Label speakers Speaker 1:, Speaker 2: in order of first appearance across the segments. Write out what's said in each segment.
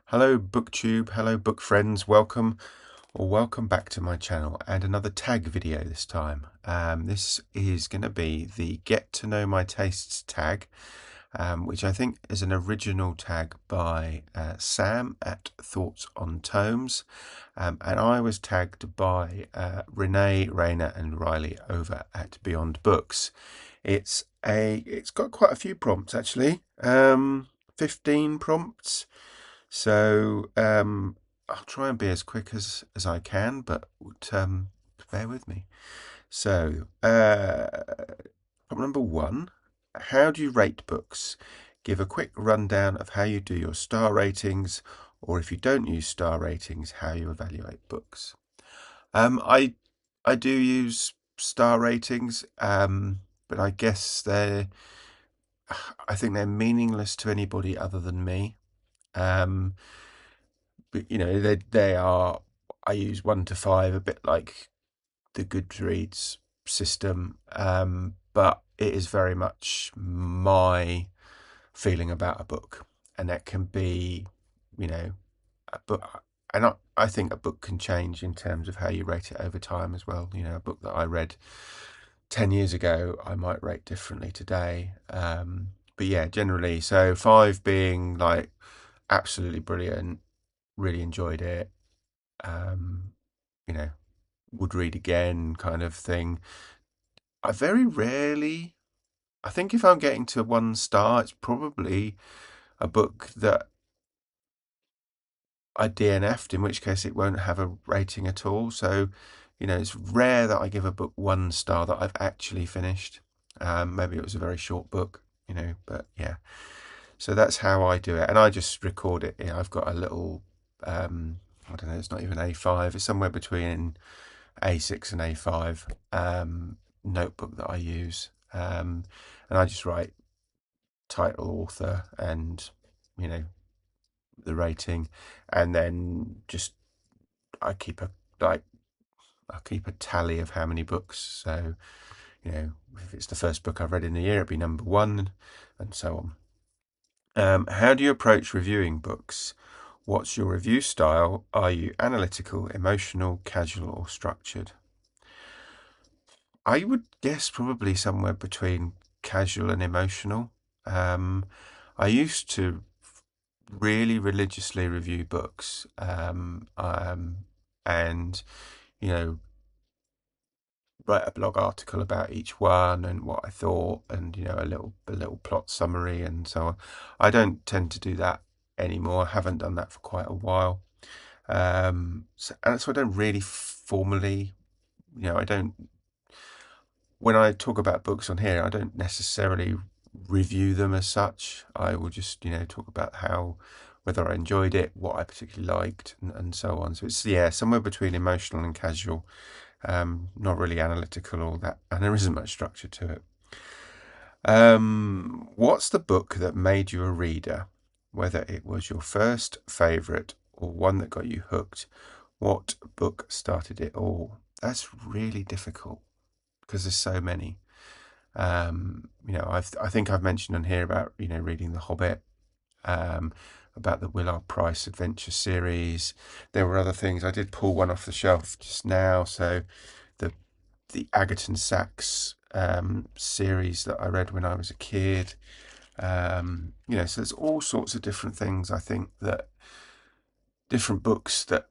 Speaker 1: Hello booktube, hello book friends, welcome back to my channel and another tag video this time. This is going to be the Get to Know My Tastes tag, which I think is an original tag by Sam at Thoughts on Tomes, and I was tagged by Reney, Raina and Riley over at Beyond Books. It's got quite a few prompts actually, 15 prompts. So I'll try and be as quick as I can, but bear with me. So prompt number 1, how do you rate books? Give a quick rundown of how you do your star ratings, or if you don't use star ratings, how you evaluate books. I do use star ratings, but I guess I think they're meaningless to anybody other than me. But they are. I use 1 to 5, a bit like the Goodreads system, but it is very much my feeling about a book, and that can be, a book. And I think a book can change in terms of how you rate it over time as well. A book that I read 10 years ago, I might rate differently today. But yeah, generally, so 5 being like absolutely brilliant, really enjoyed it, would read again kind of thing. I very rarely, I think if I'm getting to 1 star, it's probably a book that I DNF'd, in which case it won't have a rating at all. So, it's rare that I give a book 1 star that I've actually finished. Maybe it was a very short book, but yeah. So that's how I do it. And I just record it. I've got a little, I don't know, it's not even A5. It's somewhere between A6 and A5 notebook that I use. And I just write title, author, and, the rating. And then just I keep a tally of how many books. So, if it's the first book I've read in a year, it'd be number 1, and so on. How do you approach reviewing books? What's your review style? Are you analytical, emotional, casual, or structured? I would guess probably somewhere between casual and emotional. I used to really religiously review books, and write a blog article about each one and what I thought, and a little plot summary and so on. I don't tend to do that anymore. I haven't done that for quite a while. And so I don't really formally, I don't. When I talk about books on here, I don't necessarily review them as such. I will just, talk about whether I enjoyed it, what I particularly liked, and so on. So it's somewhere between emotional and casual. Not really analytical or that, and there isn't much structure to it. What's the book that made you a reader? Whether it was your first favourite or one that got you hooked, what book started it all? That's really difficult because there's so many. I think I've mentioned on here about reading The Hobbit, about the Willard Price adventure series. There were other things. I did pull one off the shelf just now. So the Agaton Sachs series that I read when I was a kid. So there's all sorts of different things. I think that different books that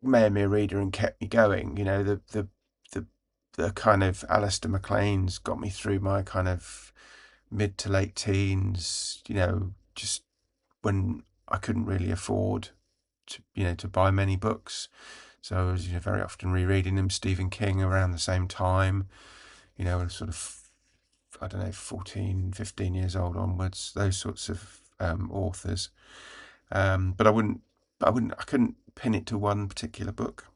Speaker 1: made me a reader and kept me going. The kind of Alistair MacLean's got me through my kind of mid to late teens. Just when I couldn't really afford to buy many books. So I was very often rereading them. Stephen King around the same time, sort of, I don't know, 14, 15 years old onwards, those sorts of authors. But I couldn't pin it to one particular book.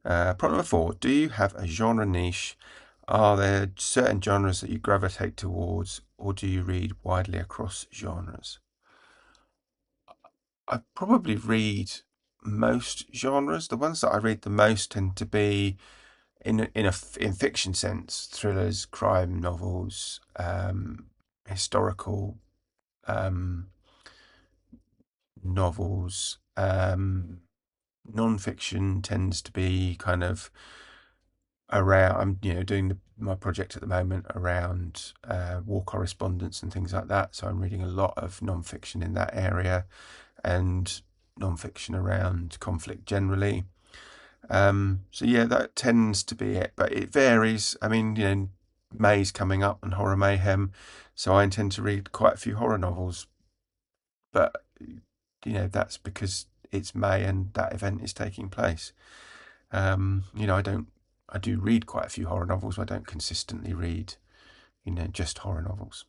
Speaker 1: Problem number 4, do you have a genre niche? Are there certain genres that you gravitate towards, or do you read widely across genres? I probably read most genres. The ones that I read the most tend to be in fiction sense, thrillers, crime novels, historical, novels. Non-fiction tends to be kind of around. I'm doing my project at the moment around war correspondence and things like that. So I'm reading a lot of non-fiction in that area, and non-fiction around conflict generally. So yeah, that tends to be it, but it varies. I mean, May's coming up and Horror Mayhem, so I intend to read quite a few horror novels. But that's because it's May and that event is taking place. I do read quite a few horror novels. But I don't consistently read, just horror novels.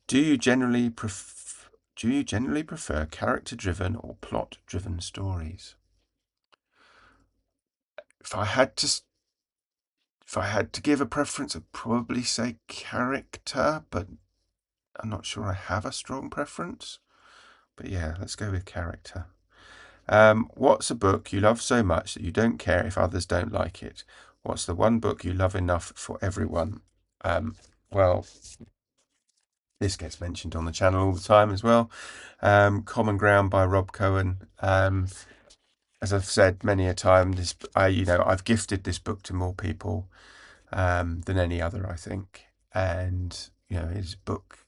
Speaker 1: Do you generally prefer character-driven or plot-driven stories? If I had to give a preference, I'd probably say character, but I'm not sure I have a strong preference. But yeah, let's go with character. What's a book you love so much that you don't care if others don't like it? What's the one book you love enough for everyone? Well, this gets mentioned on the channel all the time as well. Common Ground by Rob Cohen. As I've said many a time, I've gifted this book to more people than any other, I think. And his book,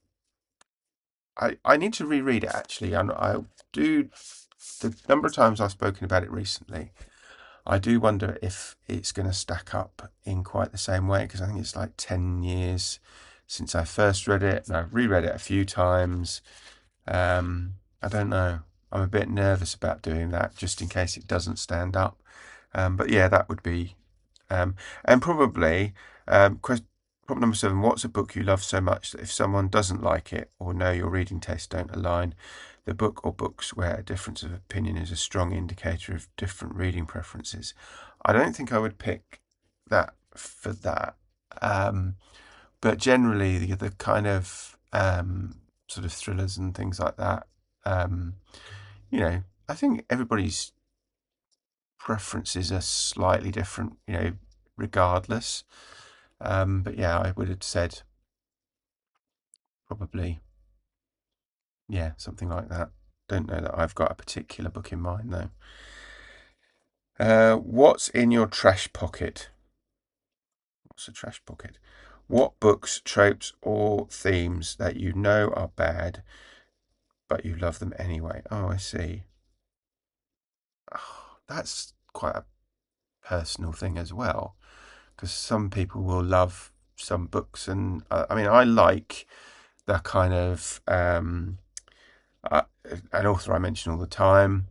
Speaker 1: I need to reread it actually. I do. The number of times I've spoken about it recently, I do wonder if it's going to stack up in quite the same way, because I think it's like 10 years since I first read it, and I've reread it a few times. I don't know. I'm a bit nervous about doing that, just in case it doesn't stand up. But yeah, that would be. And probably, problem number 7, what's a book you love so much that if someone doesn't like it or know your reading tastes don't align, the book or books where a difference of opinion is a strong indicator of different reading preferences? I don't think I would pick that for that. But generally, the kind of sort of thrillers and things like that, I think everybody's preferences are slightly different, regardless. But yeah, I would have said probably, yeah, something like that. Don't know that I've got a particular book in mind though. What's in your trash pocket? What's a trash pocket? What books, tropes, or themes that you know are bad, but you love them anyway? Oh, I see. Oh, that's quite a personal thing as well, because some people will love some books, and I mean, I like the kind of an author I mention all the time,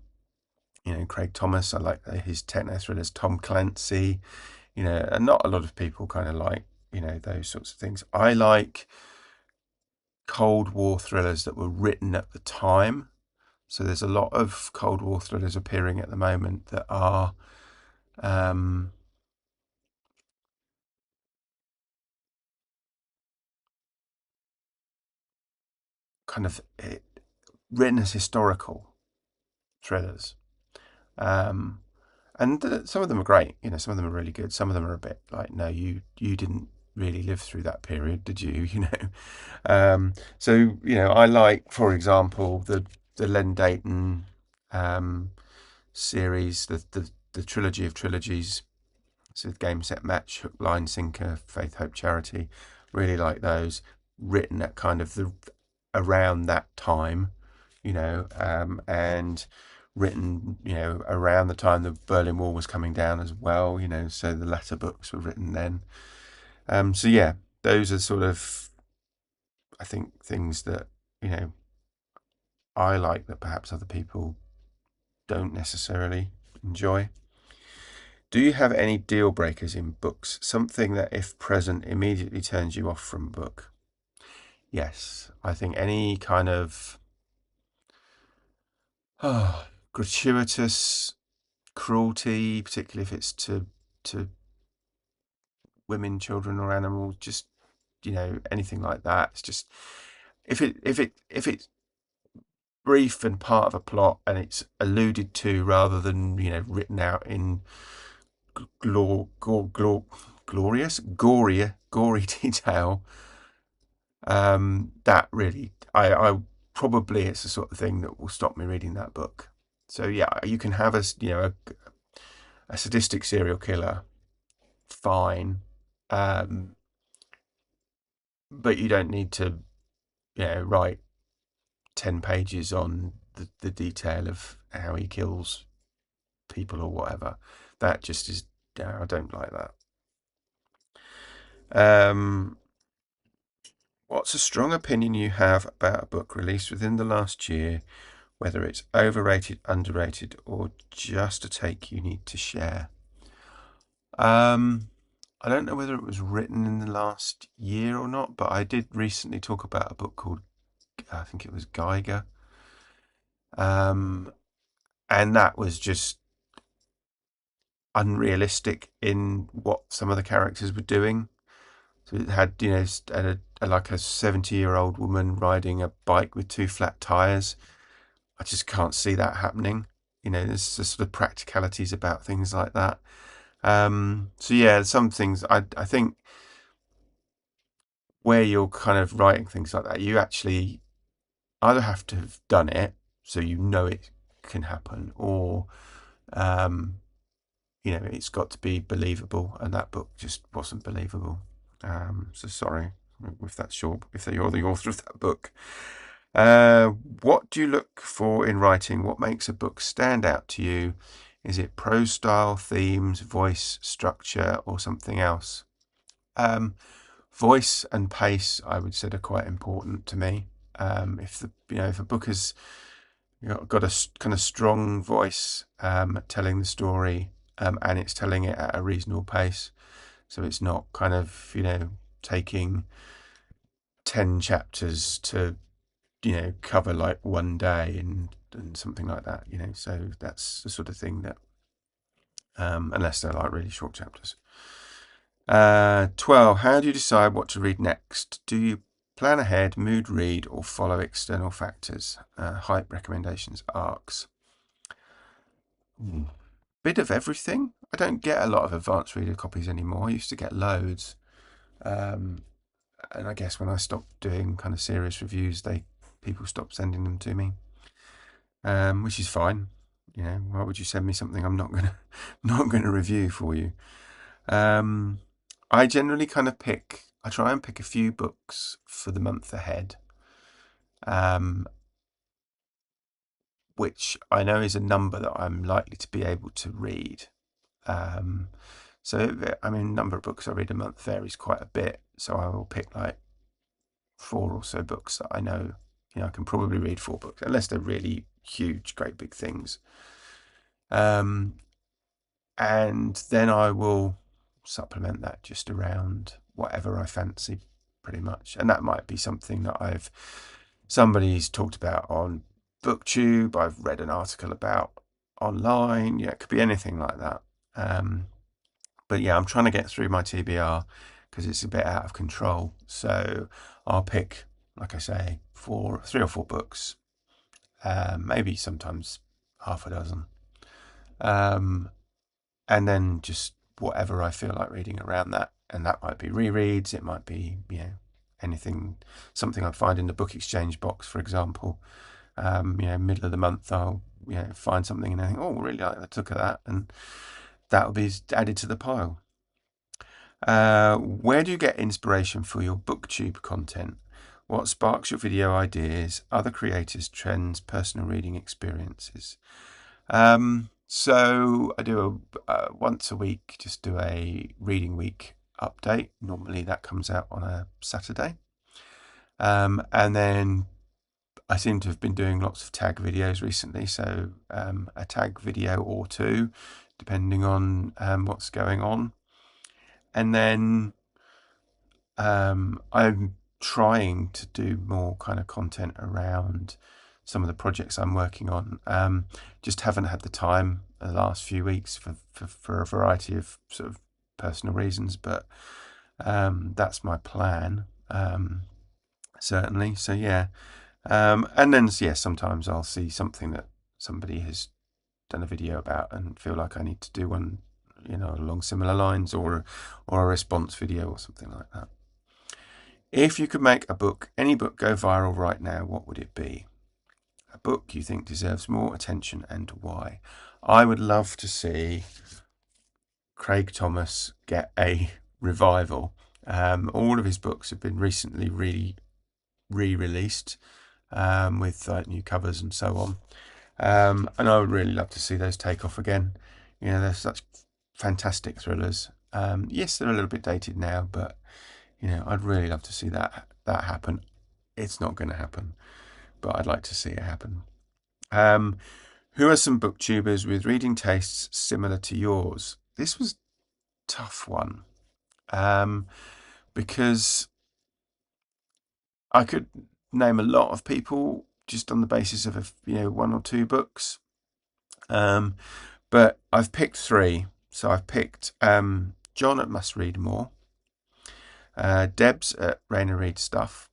Speaker 1: Craig Thomas. I like his techno thrillers. Tom Clancy, and not a lot of people kind of like those sorts of things. I like Cold War thrillers that were written at the time. So there's a lot of Cold War thrillers appearing at the moment that are kind of written as historical thrillers. And some of them are great. Some of them are really good. Some of them are a bit like, no, you didn't really live through that period, did you? So I like, for example, the Len Deighton series, the trilogy of trilogies. So Game Set Match, Hook, Line, Sinker, Faith, Hope, Charity. Really like those, written at kind of around that time, and written, around the time the Berlin Wall was coming down as well, so the latter books were written then. So yeah, those are sort of, I think, things that, I like that perhaps other people don't necessarily enjoy. Do you have any deal breakers in books? Something that, if present, immediately turns you off from a book? Yes, I think any kind of gratuitous cruelty, particularly if it's to women, children, or animals, just anything like that. It's just if it's brief and part of a plot and it's alluded to rather than written out in glorious, gory detail. That really, I probably it's the sort of thing that will stop me reading that book. So yeah, you can have a sadistic serial killer, fine, but you don't need to write 10 pages on the detail of how he kills people or whatever. That just is, I don't like that. What's a strong opinion you have about a book released within the last year, whether it's overrated, underrated, or just a take you need to share? I don't know whether it was written in the last year or not, but I did recently talk about a book called, I think it was Geiger. And that was just unrealistic in what some of the characters were doing. So it had, like a 70-year-old woman riding a bike with 2 flat tires. I just can't see that happening. There's the sort of practicalities about things like that. So yeah, some things I think where you're kind of writing things like that, you actually either have to have done it so it can happen, or it's got to be believable, and that book just wasn't believable. So sorry if you're the author of that book. What do you look for in writing? What makes a book stand out to you? Is it prose style, themes, voice, structure, or something else? Voice and pace, I would say, are quite important to me. If a book has got a kind of strong voice telling the story, and it's telling it at a reasonable pace, so it's not kind of taking 10 chapters to cover like one day and something like that. So that's the sort of thing that unless they're like really short chapters. 12. How do you decide what to read next? Do you plan ahead, mood read, or follow external factors? Hype, recommendations, arcs. Bit of everything. I don't get a lot of advanced reader copies anymore. I used to get loads. And I guess when I stopped doing kind of serious reviews, people stopped sending them to me, which is fine. Why would you send me something I'm not gonna review for you? I generally kind of I try and pick a few books for the month ahead, which I know is a number that I'm likely to be able to read. So, number of books I read a month varies quite a bit. So I will pick like 4 or so books that I know, I can probably read 4 books, unless they're really huge, great big things. And then I will supplement that just around whatever I fancy, pretty much. And that might be something that somebody's talked about on booktube, I've read an article about online. It could be anything like that. But yeah, I'm trying to get through my TBR because it's a bit out of control. So I'll pick, like I say, 3 or 4 books, maybe sometimes half a dozen, and then just whatever I feel like reading around that. And that might be rereads, it might be anything, something I find in the book exchange box, for example. Middle of the month, I'll find something and I think, oh, really like the look of that, and that will be added to the pile. Where do you get inspiration for your booktube content? What sparks your video ideas? Other creators, trends, personal reading experiences? So I do once a week, just do a reading week update. Normally that comes out on a Saturday. And then I seem to have been doing lots of tag videos recently. So a tag video or 2, depending on what's going on. And then I'm trying to do more kind of content around some of the projects I'm working on. Just haven't had the time the last few weeks for a variety of sort of personal reasons, but that's my plan, certainly. So yeah, and then sometimes I'll see something that somebody has done a video about and feel like I need to do one, along similar lines, or a response video or something like that. If you could make any book go viral right now, what would it be? a book you think deserves more attention and why. I would love to see Craig Thomas get a revival. All of his books have been recently re-released with new covers and so on. And I would really love to see those take off again. They're such fantastic thrillers. Yes, they're a little bit dated now, but I'd really love to see that happen. It's not going to happen, but I'd like to see it happen. Who are some booktubers with reading tastes similar to yours? This was a tough one, because I could name a lot of people just on the basis of one or two books, but I've picked three. So I've picked John at Must Read More, Debs at Raina Read Stuff,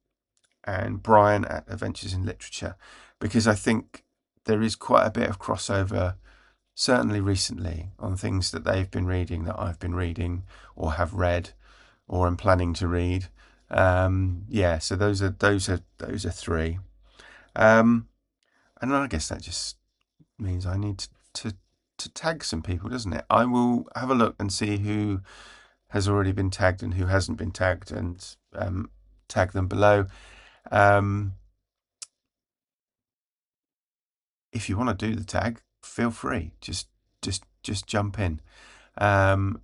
Speaker 1: and Brian at Adventures in Literature, because I think there is quite a bit of crossover, certainly recently, on things that they've been reading that I've been reading or have read or am planning to read. So those are three. And I guess that just means I need to tag some people, doesn't it? I will have a look and see who has already been tagged and who hasn't been tagged, and tag them below. If you want to do the tag, feel free. Just jump in. And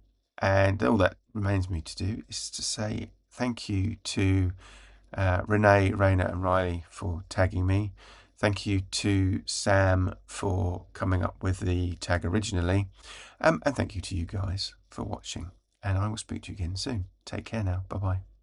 Speaker 1: all that remains me to do is to say thank you to Reney, Raina and Riley for tagging me. Thank you to Sam for coming up with the tag originally. And thank you to you guys for watching. And I will speak to you again soon. Take care now. Bye-bye.